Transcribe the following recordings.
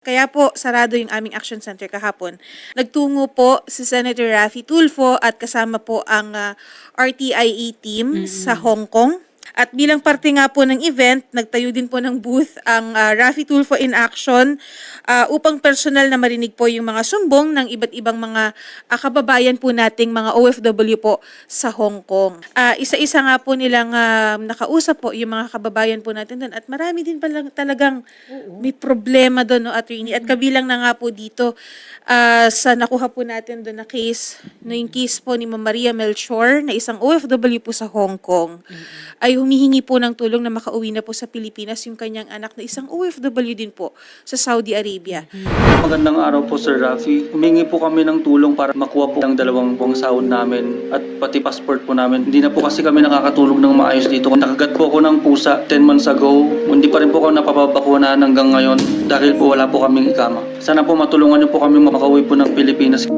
Kaya po, sarado yung aming action center kahapon. Nagtungo po si Senator Raffy Tulfo at kasama po ang RTIA team sa Hong Kong. At bilang parte nga po ng event, nagtayo din po ng booth ang Raffy Tulfo in Action upang personal na marinig po yung mga sumbong ng iba't ibang mga kababayan po nating mga OFW po sa Hong Kong. Isa-isa nga po nilang nakausap po yung mga kababayan po natin doon at marami din pala talagang may problema doon, no, attorney. At kabilang na nga po dito sa nakuha po natin doon na case, no, yung case po ni Ma'am Maria Melchor na isang OFW po sa Hong Kong. Ay humihingi po ng tulong na makauwi na po sa Pilipinas yung kanyang anak na isang OFW din po sa Saudi Arabia. Magandang araw po, Sir Raffy. Humingi po kami ng tulong para makuha po ang dalawang buwang sahod namin at pati passport po namin. Hindi na po kasi kami nakakatulog ng maayos dito. Nakagat po ako ng pusa 10 months ago. Hindi pa rin po ako napapabakunahan hanggang ngayon dahil po wala po kaming ikama. Sana po matulungan niyo po kami makauwi po ng Pilipinas.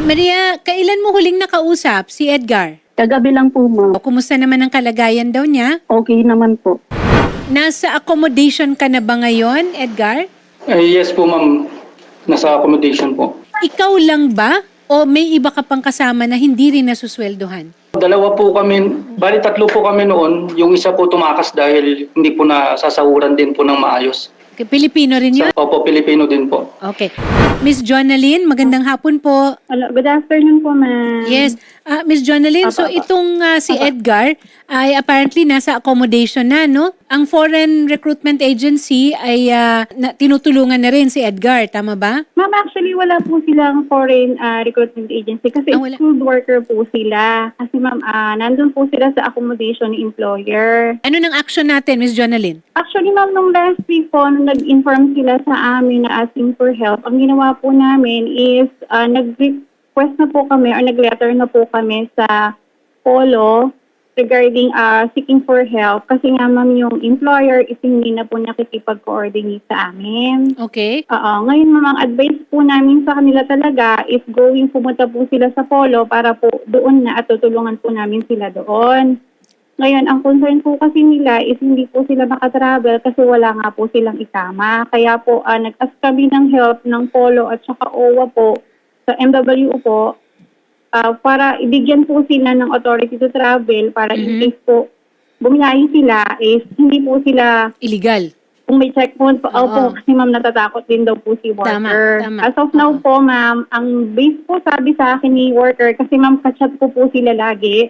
Maria, kailan mo huling nakausap si Edgar? Kagabi lang po, ma'am. O kumusta naman ang kalagayan daw niya? Okay naman po. Nasa accommodation ka na ba ngayon, Edgar? Yes po, ma'am. Nasa accommodation po. Ikaw lang ba? O may iba ka pang kasama na hindi rin nasusweldohan? Dalawa po kami, bali tatlo po kami noon. Yung isa po tumakas dahil hindi po nasasahuran din po ng maayos. Okay, Pilipino rin yun? Opo, Pilipino din po. Okay. Miss Jonalyn, magandang hapon po. Hello, good afternoon po, ma'am. Yes. Miss Jonalyn, so itong si Edgar ay apparently nasa accommodation na, no? Ang Foreign Recruitment Agency ay tinutulungan na rin si Edgar, tama ba? Ma'am, actually, wala po silang foreign recruitment agency kasi wala. skilled worker po sila. Kasi ma'am, nandun po sila sa accommodation ni employer. Ano ng action natin, Miss Jonalyn? Actually, ma'am, nung last week po, nung nag-inform sila sa amin na asking for help, ang ginawa po namin is nag-request na po kami or nag-letter na po kami sa Polo regarding seeking for help kasi nga ma'am yung employer is hindi na po nakikipag-coordinate sa amin. Okay. Ngayon ma'am, ang advice po namin sa kanila talaga is pumunta po sila sa Polo para po doon na at tutulungan po namin sila doon. Ngayon, ang concern po kasi nila is hindi po sila makatravel kasi wala nga po silang ikama. Kaya po, nag-ask kami ng help ng Polo at saka OWA po sa MWO po para ibigyan po sila ng authority to travel para in case po bumiyahe sila is hindi po sila Illegal. kung may checkpoint po. Opo, kasi ma'am natatakot din daw po si worker. Tama. As of now po ma'am, ang base po sabi sa akin ni worker kasi ma'am kachat ko po sila lagi.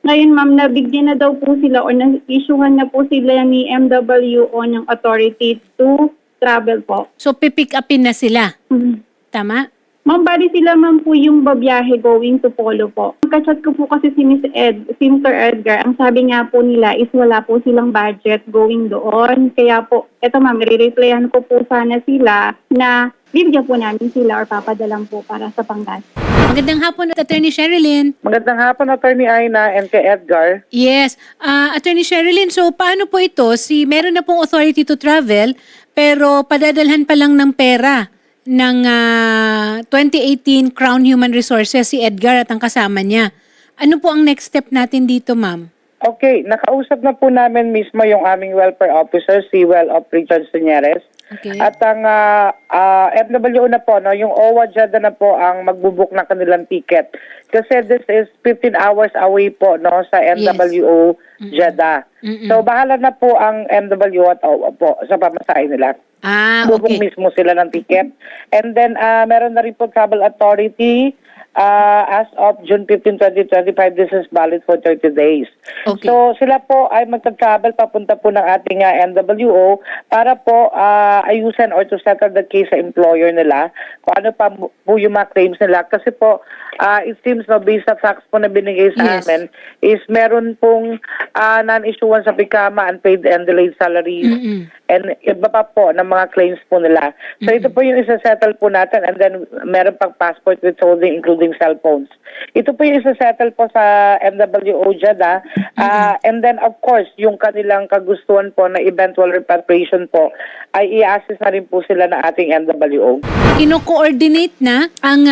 Ngayon ma'am, nabigyan na daw po sila o na-issuehan na po sila ni MWO ng authority to travel po. So, pipick upin na sila. Mhm. Tama? Ma'am, bali sila ma'am po yung babiyahe going to Polo po. Kachat ko po kasi si Mr. Edgar, ang sabi nga po nila is wala po silang budget going doon. Kaya po, eto ma'am, re-replyan ko po sana sila na bibigyan po namin sila or papadalang po para sa panggas. Magandang hapon, Attorney Sherilyn. Magandang hapon, Attorney Aina and kay Edgar. Yes. Attorney Sherilyn, so paano po ito? Meron na pong authority to travel, pero padadalhan pa lang ng pera ng 2018 Crown Human Resources si Edgar at ang kasama niya. Ano po ang next step natin dito, ma'am? Okay, nakausap na po namin mismo yung aming welfare officer, si Well of Richard Señeres. Okay. At ang MWO na po, no, yung OWA Jeddah na po ang magbubuk ng kanilang ticket. Kasi this is 15 hours away po, no, sa MWO Jeddah. So bahala na po ang MWO at OWA po sa pamasahe nila. Bubuk Okay. mismo sila ng ticket. And then meron na rin po travel authority. As of June 15, 2025, this is valid for 30 days. Okay. So sila po ay magta-travel papunta po ng ating MWO para po ayusin or to settle the case sa employer nila kung ano pa po yung mga claims nila. Kasi po, it seems no, based sa facts po na binigay sa amin, is meron pong non-issuance sa PICAMA, unpaid and delayed salaries, and iba pa po ng mga claims po nila. So ito po yung isa-settle po natin, and then meron pang passport withholding including cellphones. Ito po yung isa-settle po sa MWO Jeddah. And then of course, yung kanilang kagustuhan po na eventual repatriation po ay i-assist na rin po sila ng ating MWO. Kino-coordinate na ang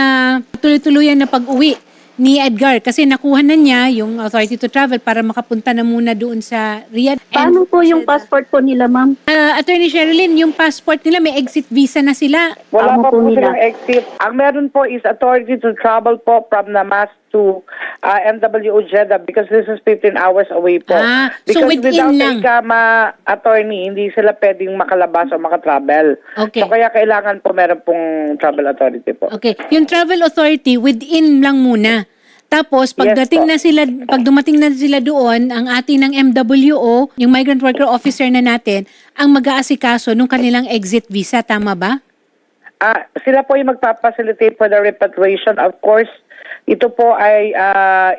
tuloy-tuluyan na pag-uwi ni Edgar kasi nakuha na niya yung authority to travel para makapunta na muna doon sa Riyadh. Paano po yung passport po nila, ma'am? Attorney Sherilyn, yung passport nila may exit visa na sila. Wala Tama pa po po nila. silang exit. Ang meron po is authority to travel po from Namas to MWO Jeddah because this is 15 hours away po. So Because within without lang. ICAMA attorney, hindi sila pwedeng makalabas o makatravel. Okay. So kaya kailangan po meron pong travel authority po. Okay, yung travel authority within lang muna. Tapos pagdating Yes, pag dumating na sila doon, ang atin ng MWO, yung migrant worker officer na natin, ang mag-aasikaso nung kanilang exit visa, tama ba? Sila po yung magpapacilitate for the repatriation. Of course, ito po ay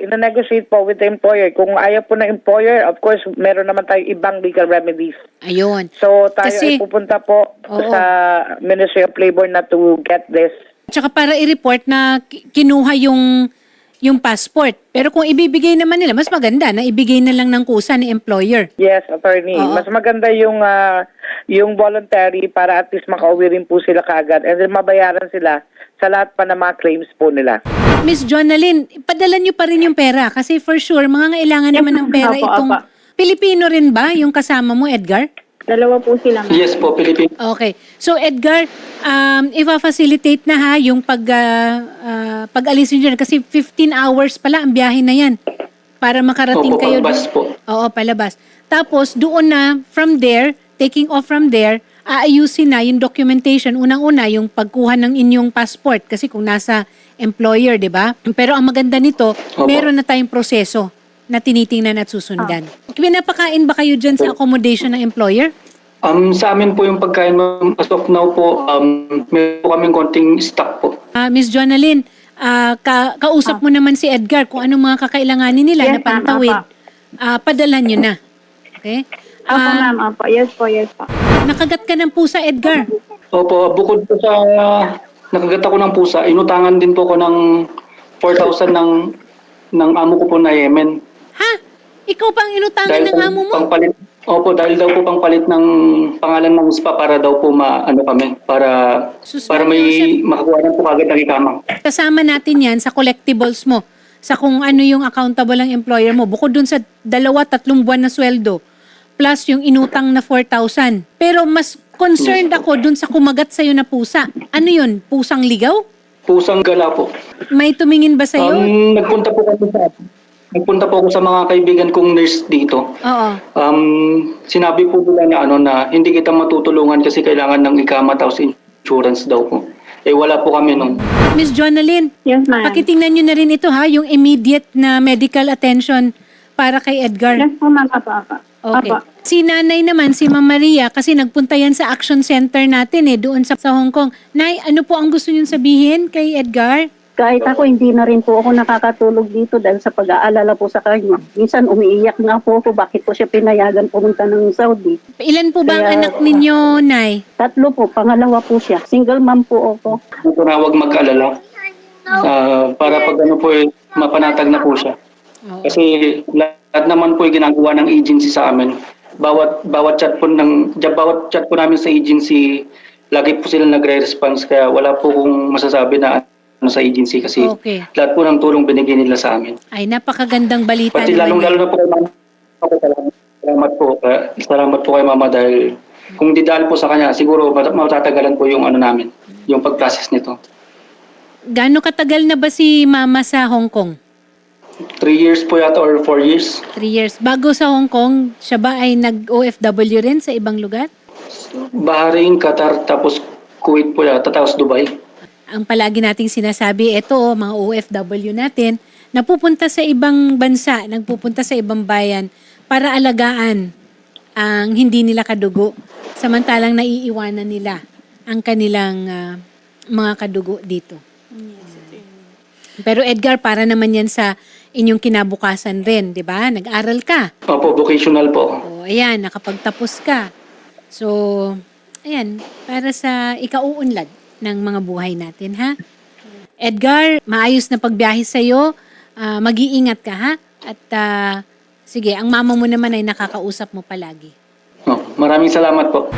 ina-negotiate po with the employer. Kung ayaw po ng employer, of course, meron naman tayo ibang legal remedies. Ayun. So tayo Kasi- ay pupunta po Oo. sa Ministry of Labor na to get this. Tsaka para i-report na kinuha yung passport. Pero kung ibibigay naman nila, mas maganda na ibigay na lang ng kusa ni employer. Yes, attorney. Oo. Mas maganda yung voluntary para at least makauwi rin po sila kaagad and then mabayaran sila sa lahat pa ng mga claims po nila. Miss Jonalyn, padala nyo pa rin yung pera kasi for sure, mga ngailangan naman ng pera Opo, itong... opo. Pilipino rin ba yung kasama mo, Edgar? Dalawa po sila, ma'am. Yes po, Philippine. Okay. So Edgar, ifa-facilitate na ha yung pag-alis nyo dyan kasi 15 hours pala ang biyahe na yan para makarating Opo, kayo. palabas po. Oo, palabas. Tapos doon na, from there, taking off from there, aayusin na yung documentation. Unang-una, yung pagkuha ng inyong passport kasi kung nasa employer, di ba? Pero ang maganda nito, Opo. meron na tayong proseso na tinitingnan at susundan. Pinapakain ba kayo dyan sa accommodation ng employer? Sa amin po yung pagkain, ma'am, as of now po, may po kaming konting stock po. Miss Jonalyn, kausap mo naman si Edgar kung anong mga kakailanganin nila Yes, na pantawid. Padala nyo na. Okay? Opo, ma'am. Opo. Yes po, yes po. Nakagat ka ng pusa, Edgar. Opo, bukod po sa nakagat ako ng pusa, inutangan din po ko ng 4,000 ng amo ko po na Yemen. Ha? Ikaw pa ang inutangan ng amo mo? Pangpalit, opo, dahil daw po pangpalit ng pangalan ng spa para daw po para Sus, may Joseph. makakuha ng po agad ng ikama. Kasama natin yan sa collectibles mo, sa kung ano yung accountable ang employer mo. Bukod dun sa 2-3 buwan na sweldo, plus yung inutang na 4,000. Pero mas concerned ako dun sa kumagat sa'yo na pusa. Ano yun? Pusang ligaw? Pusang gala po. May tumingin ba sa'yo? Nagpunta po ako sa mga kaibigan kong nurse dito. Oo. Sinabi po nila na hindi kita matutulungan kasi kailangan ng ikama tapos insurance daw po. Wala po kami nung. Miss Jonalyn, Yes, ma'am. pakitingnan nyo na rin ito ha, yung immediate na medical attention para kay Edgar. Yes po, ma'am. Opo, opo. Okay. Opo. Si nanay naman, si Ma'am Maria, kasi nagpunta yan sa action center natin doon sa Hong Kong. Nay, ano po ang gusto niyong sabihin kay Edgar? Kahit ako, hindi na rin po ako nakakatulog dito dahil sa pag-aalala po sa kanya. Minsan umiiyak nga po ako, bakit po siya pinayagan pumunta ng Saudi. Ilan po ba ang Kaya- anak ninyo, Nay? 3 po, pangalawa po siya. Single mom po ako. Huwag mag-alala. Para pag mapanatag na po siya. Oo. Kasi lahat naman po yung ginagawa ng agency sa amin. Bawat chat po namin sa agency, lagi po sila nagre-response kaya wala po kong masasabi na sa agency kasi Okay. lahat po ng tulong binigay nila sa amin. Ay, napakagandang balita Pati naman. lalong-lalo na po kay Mama. Salamat po. Salamat po kay Mama dahil kung di dahil po sa kanya, siguro matatagalan po yung namin, yung pag-process nito. Gaano katagal na ba si Mama sa Hong Kong? 3 years po yata or 4 years. 3 years. Bago sa Hong Kong, siya ba ay nag-OFW rin sa ibang lugar? Bahrain, Qatar, tapos Kuwait po yata, tapos Dubai. Ang palagi nating sinasabi, ito mga OFW natin, napupunta sa ibang bansa, nagpupunta sa ibang bayan para alagaan ang hindi nila kadugo. Samantalang naiiwanan nila ang kanilang mga kadugo dito. Pero Edgar, para naman yan sa inyong kinabukasan rin, di ba? Nag-aral ka. Opo, vocational po. O, ayan, nakapagtapos ka. So, ayan, para sa ikauunlad ng mga buhay natin, ha? Edgar, maayos na pagbiyahe sa'yo. Mag-iingat ka, ha? At sige, ang mama mo naman ay nakakausap mo palagi. Maraming salamat po.